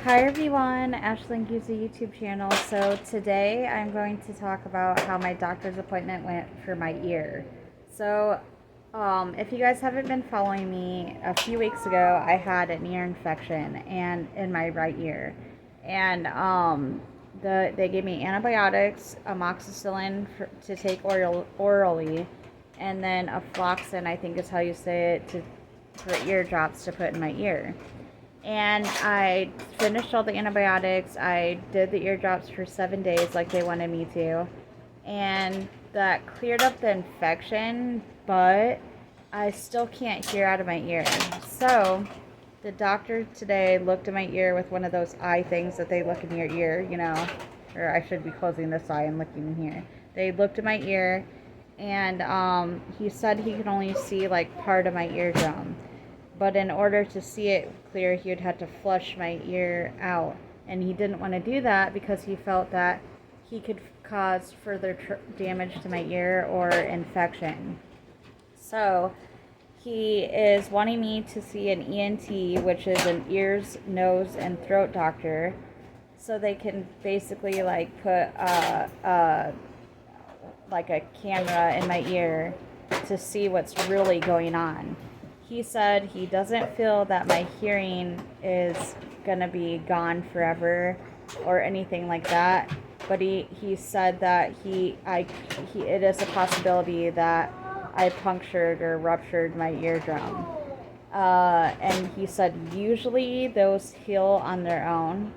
Hi everyone, Ashlyn Gives a YouTube channel. So today I'm going to talk about how my doctor's appointment went for my ear. So if you guys haven't been following me, a few weeks ago I had an ear infection and in my right ear. And they gave me antibiotics, amoxicillin to take orally, and then a floxin, I think is how you say it, for ear drops to put in my ear. And I finished all the antibiotics. I did the eardrops for 7 days like they wanted me to. And that cleared up the infection, but I still can't hear out of my ear. So the doctor today looked at my ear with one of those eye things that they look in your ear, or I should be closing this eye and looking in here. They looked at my ear, and he said he could only see like part of my eardrum. But in order to see it clear, he would have to flush my ear out. And he didn't want to do that because he felt that he could cause further damage to my ear or infection. So he is wanting me to see an ENT, which is an ears, nose, and throat doctor, so they can basically like put like a camera in my ear to see what's really going on. He said he doesn't feel that my hearing is going to be gone forever or anything like that, but he said that it is a possibility that I punctured or ruptured my eardrum. And he said usually those heal on their own,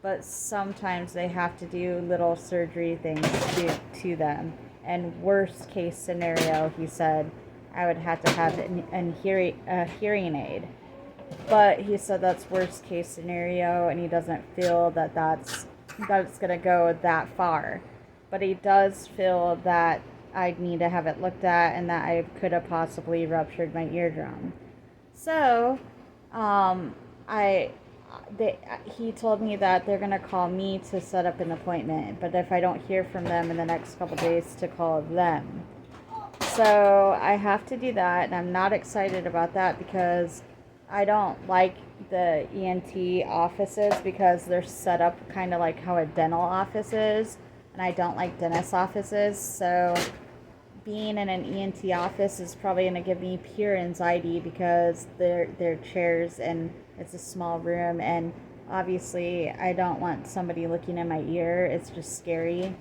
but sometimes they have to do little surgery things to them. And worst case scenario, he said, I would have to have a hearing aid. But he said that's worst case scenario, and he doesn't feel that it's going to go that far. But he does feel that I'd need to have it looked at and that I could have possibly ruptured my eardrum. So, he told me that they're going to call me to set up an appointment, but if I don't hear from them in the next couple days, to call them. So I have to do that, and I'm not excited about that because I don't like the ENT offices because they're set up kind of like how a dental office is, and I don't like dentist offices. So being in an ENT office is probably going to give me pure anxiety because they're chairs and it's a small room, and obviously I don't want somebody looking in my ear. It's just scary.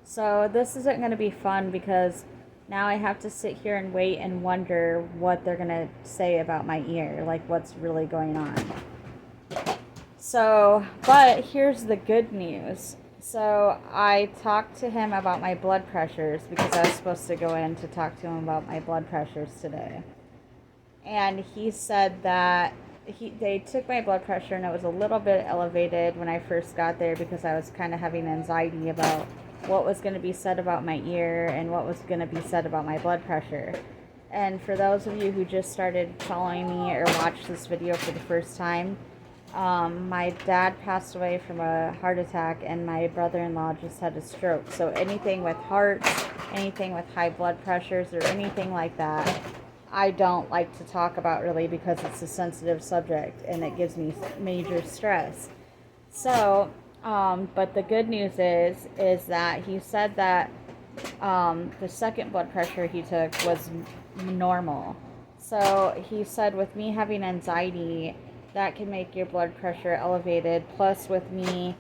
So this isn't going to be fun because now I have to sit here and wait and wonder what they're going to say about my ear, like what's really going on. So, but here's the good news. So I talked to him about my blood pressures because I was supposed to go in to talk to him about my blood pressures today. And he said that they took my blood pressure and it was a little bit elevated when I first got there because I was kind of having anxiety about what was going to be said about my ear and what was going to be said about my blood pressure. And for those of you who just started following me or watched this video for the first time, my dad passed away from a heart attack and my brother-in-law just had a stroke. So anything with hearts, anything with high blood pressures or anything like that, I don't like to talk about really because it's a sensitive subject and it gives me major stress. So but the good news is that he said that the second blood pressure he took was normal. So he said with me having anxiety, that can make your blood pressure elevated. Plus with me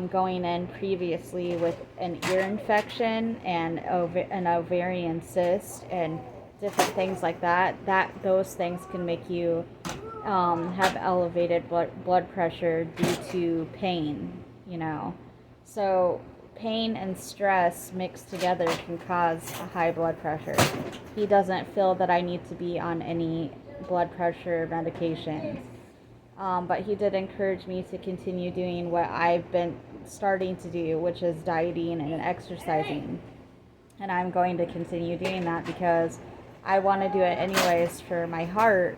going in previously with an ear infection and an ovarian cyst and different things like that, those things can make you have elevated blood pressure due to pain, So pain and stress mixed together can cause a high blood pressure. He doesn't feel that I need to be on any blood pressure medications. But he did encourage me to continue doing what I've been starting to do, which is dieting and exercising. And I'm going to continue doing that because I want to do it anyways for my heart,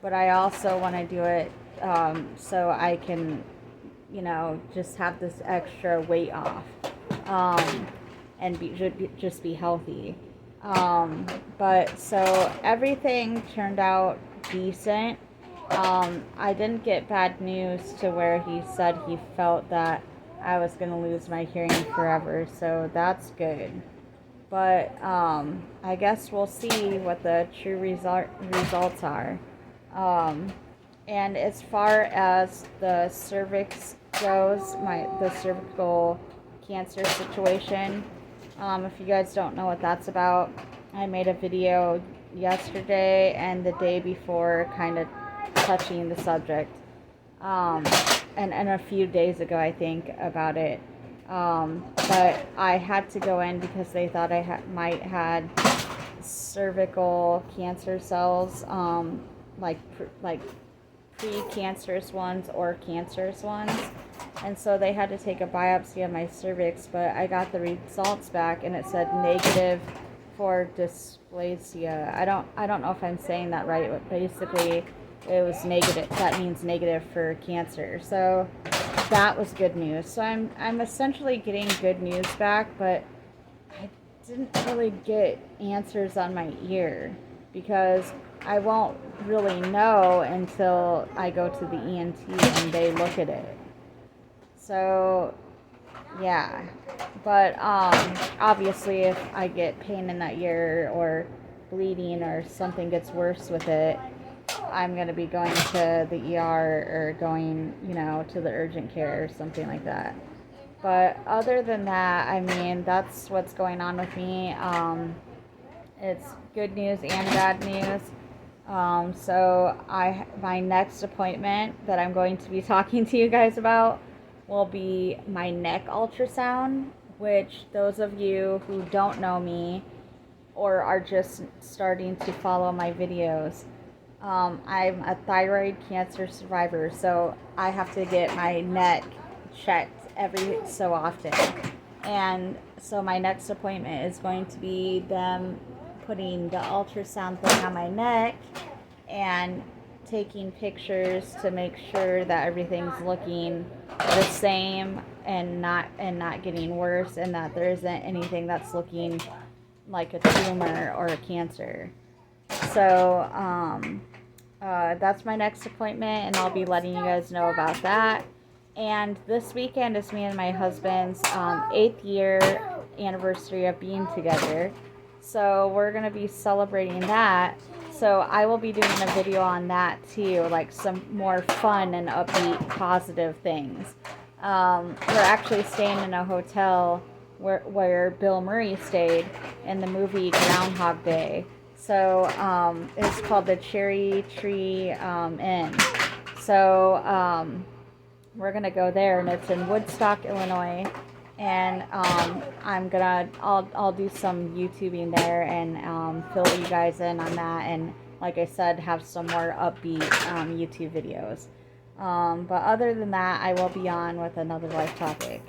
but I also want to do it so I can, just have this extra weight off and just be healthy. But so everything turned out decent. I didn't get bad news to where he said he felt that I was going to lose my hearing forever, so that's good. But I guess we'll see what the true results are. Um, and as far as the cervix goes, the cervical cancer situation, if you guys don't know what that's about, I made a video yesterday and the day before kind of touching the subject. Um, and a few days ago, I think, about it. But I had to go in because they thought I might had cervical cancer cells, like pre-cancerous ones or cancerous ones, and so they had to take a biopsy of my cervix. But I got the results back, and it said negative for dysplasia. I don't know if I'm saying that right, but basically it was negative. That means negative for cancer. So that was good news. So I'm essentially getting good news back, but I didn't really get answers on my ear because I won't really know until I go to the ENT and they look at it. So yeah, but obviously if I get pain in that ear or bleeding or something gets worse with it, I'm going to be going to the ER or going, to the urgent care or something like that. But other than that, I mean, that's what's going on with me. It's good news and bad news. So my next appointment that I'm going to be talking to you guys about will be my neck ultrasound, which those of you who don't know me or are just starting to follow my videos, I'm a thyroid cancer survivor, so I have to get my neck checked every so often. And so my next appointment is going to be them putting the ultrasound thing on my neck and taking pictures to make sure that everything's looking the same and not getting worse, and that there isn't anything that's looking like a tumor or a cancer. So that's my next appointment, and I'll be letting you guys know about that. And this weekend is me and my husband's 8th year anniversary of being together. So we're going to be celebrating that. So I will be doing a video on that too, like some more fun and upbeat, positive things. We're actually staying in a hotel where Bill Murray stayed in the movie Groundhog Day. So it's called the Cherry Tree Inn. So we're gonna go there, and it's in Woodstock, Illinois. And I'll do some YouTubing there and fill you guys in on that. And like I said, have some more upbeat YouTube videos. But other than that, I will be on with another life topic.